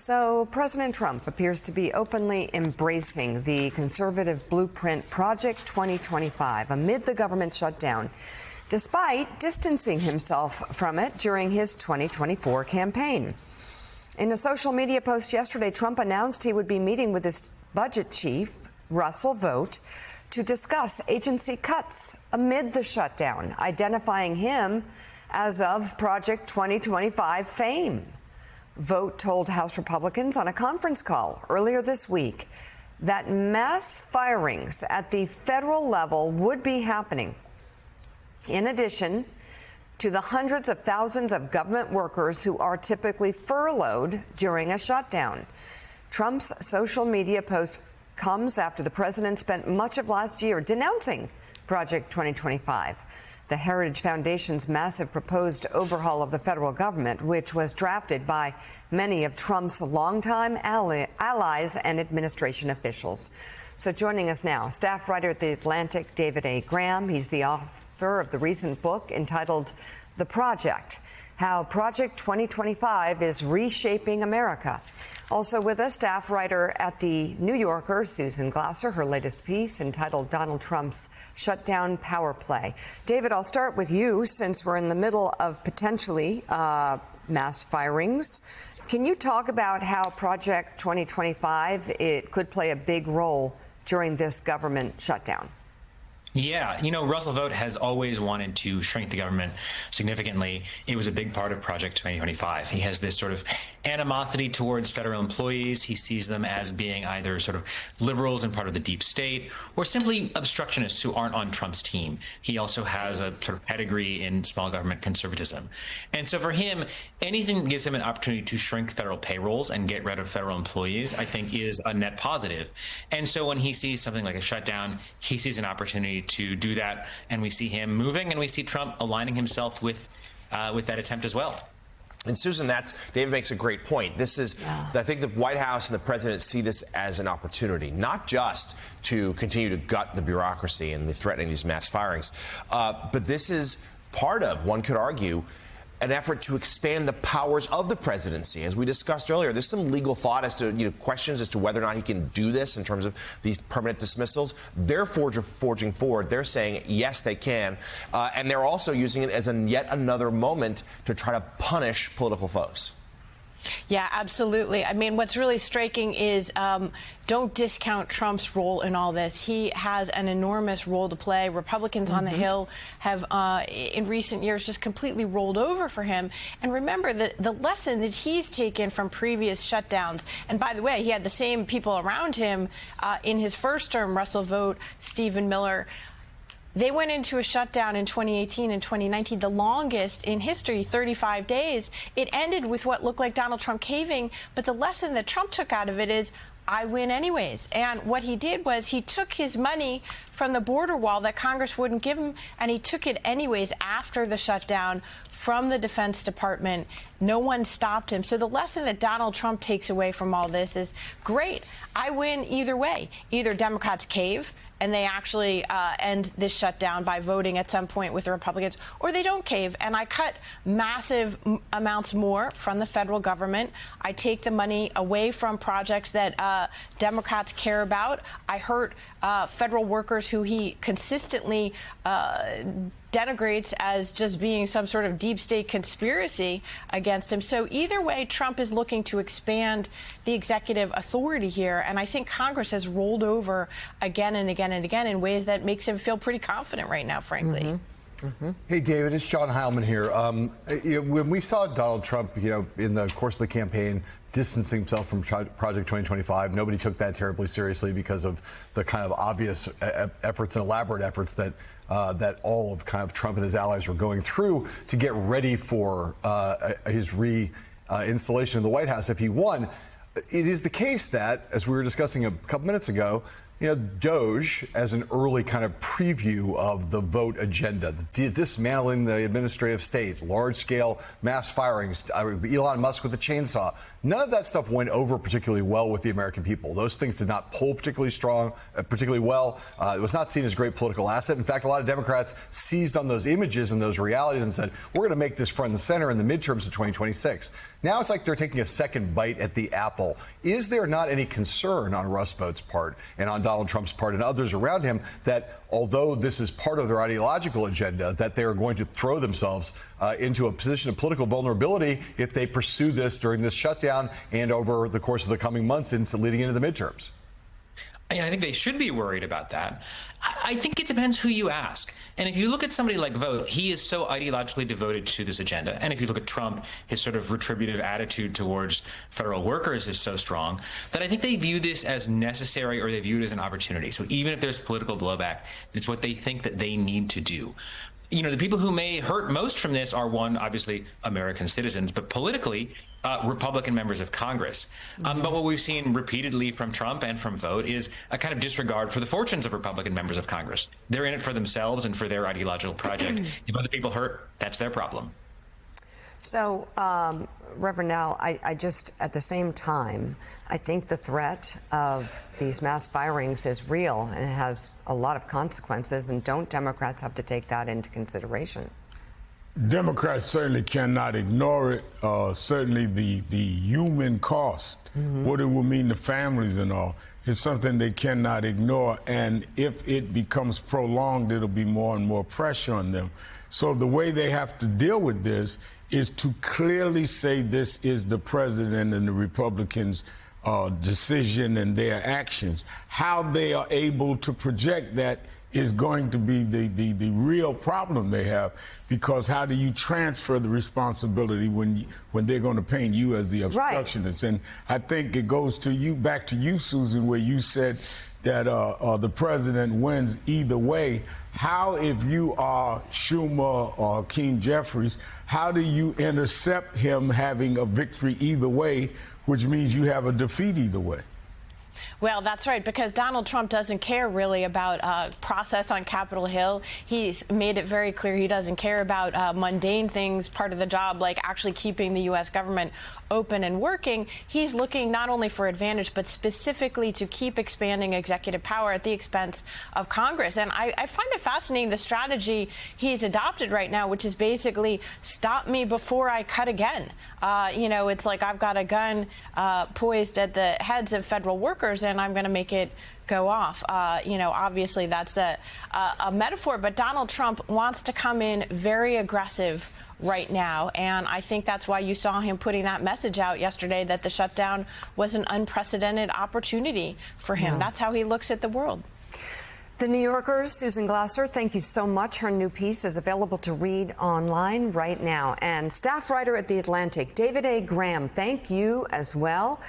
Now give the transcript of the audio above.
So President Trump appears to be openly embracing the conservative blueprint Project 2025 amid the government shutdown, despite distancing himself from it during his 2024 campaign. In a social media post yesterday, Trump announced he would be meeting with his budget chief, Russell Vought, to discuss agency cuts amid the shutdown, identifying him as of Project 2025 fame. Vought told House Republicans on a conference call earlier this week that mass firings at the federal level would be happening, in addition to the hundreds of thousands of government workers who are typically furloughed during a shutdown. Trump's social media post comes after the president spent much of last year denouncing Project 2025, the Heritage Foundation's massive proposed overhaul of the federal government, which was drafted by many of Trump's longtime allies and administration officials. So joining us now, staff writer at The Atlantic, David A. Graham. He's the author of the recent book entitled The Project: How Project 2025 is Reshaping America. Also with us, staff writer at The New Yorker, Susan Glasser, her latest piece entitled Donald Trump's Shutdown Power Play. David, I'll start with you since we're in the middle of potentially mass firings. Can you talk about how Project 2025 it could play a big role during this government shutdown? Yeah, Russell Vought has always wanted to shrink the government significantly. It was a big part of Project 2025. He has this sort of animosity towards federal employees. He sees them as being either sort of liberals and part of the deep state or simply obstructionists who aren't on Trump's team. He also has a sort of pedigree in small government conservatism. And so for him, anything that gives him an opportunity to shrink federal payrolls and get rid of federal employees, I think is a net positive. And so when he sees something like a shutdown, he sees an opportunity to do that, and we see him moving, and we see Trump aligning himself with that attempt as well. And Susan, David makes a great point. This is, I think the White House and the president see this as an opportunity, not just to continue to gut the bureaucracy and threatening these mass firings, but this is part of, one could argue, an effort to expand the powers of the presidency. As we discussed earlier, there's some legal thought as to, questions as to whether or not he can do this in terms of these permanent dismissals. They're forging forward. They're saying, yes, they can. And they're also using it as yet another moment to try to punish political foes. Yeah, absolutely. I mean, what's really striking is don't discount Trump's role in all this. He has an enormous role to play. Republicans on the Hill have, in recent years, just completely rolled over for him. And remember, the lesson that he's taken from previous shutdowns, and by the way, he had the same people around him in his first term, Russell Vought, Stephen Miller. They went into a shutdown in 2018 and 2019, the longest in history, 35 days. It ended with what looked like Donald Trump caving. But the lesson that Trump took out of it is, I win anyways. And what he did was he took his money from the border wall that Congress wouldn't give him, and he took it anyways after the shutdown from the Defense Department. No one stopped him. So the lesson that Donald Trump takes away from all this is, great, I win either way. Either Democrats cave and they actually end this shutdown by voting at some point with the Republicans, or they don't cave, and I cut massive amounts more from the federal government. I take the money away from projects that Democrats care about. I hurt federal workers who he consistently denigrates as just being some sort of deep state conspiracy against him. So either way, Trump is looking to expand the executive authority here, and I think Congress has rolled over again and again and again in ways that makes him feel pretty confident right now, frankly. Hey, David, it's John Heilman here. When we saw Donald Trump, in the course of the campaign, distancing himself from Project 2025, nobody took that terribly seriously because of the kind of obvious efforts and elaborate efforts that that all of kind of Trump and his allies were going through to get ready for his installation in the White House if he won. It is the case that, as we were discussing a couple minutes ago, DOJ as an early kind of preview of the Vought agenda, dismantling the administrative state, large-scale mass firings, Elon Musk with a chainsaw. None of that stuff went over particularly well with the American people. Those things did not poll particularly well. It was not seen as a great political asset. In fact, a lot of Democrats seized on those images and those realities and said, we're going to make this front and center in the midterms of 2026. Now it's like they're taking a second bite at the apple. Is there not any concern on Russ Vought's part and on Donald Trump's part and others around him that although this is part of their ideological agenda, that they are going to throw themselves into a position of political vulnerability if they pursue this during this shutdown and over the course of the coming months into leading into the midterms? And I think they should be worried about that. I think it depends who you ask. And if you look at somebody like Vogt, he is so ideologically devoted to this agenda. And if you look at Trump, his sort of retributive attitude towards federal workers is so strong that I think they view this as necessary, or they view it as an opportunity. So even if there's political blowback, it's what they think that they need to do. You know, the people who may hurt most from this are, one, obviously American citizens, but politically, Republican members of Congress. But what we've seen repeatedly from Trump and from Vogt is a kind of disregard for the fortunes of Republican members of Congress. They're in it for themselves and for their ideological project. If other people hurt, that's their problem. So, Reverend Nell, I just, at the same time, I think the threat of these mass firings is real and it has a lot of consequences. And don't Democrats have to take that into consideration? Democrats certainly cannot ignore it. Certainly the human cost, what it will mean to families and all, is something they cannot ignore. And if it becomes prolonged, it'll be more and more pressure on them. So the way they have to deal with this is to clearly say this is the president and the Republicans' decision and their actions. How they are able to project that is going to be the real problem they have, because how do you transfer the responsibility when they're going to paint you as the obstructionist? Right. And I think it goes to you, back to you, Susan, where you said that the president wins either way. How, if you are Schumer or Hakeem Jeffries, how do you intercept him having a victory either way, which means you have a defeat either way? Well, that's right, because Donald Trump doesn't care really about process on Capitol Hill. He's made it very clear he doesn't care about mundane things, part of the job, like actually keeping the U.S. government open and working. He's looking not only for advantage, but specifically to keep expanding executive power at the expense of Congress. And I find it fascinating, the strategy he's adopted right now, which is basically stop me before I cut again. You know, it's like I've got a gun poised at the heads of federal workers, and I'm going to make it go off. You know, obviously that's a metaphor, but Donald Trump wants to come in very aggressive right now, and I think that's why you saw him putting that message out yesterday that the shutdown was an unprecedented opportunity for him. Yeah. That's how he looks at the world. The New Yorker's Susan Glasser, thank you so much. Her new piece is available to read online right now. And staff writer at The Atlantic, David A. Graham, thank you as well.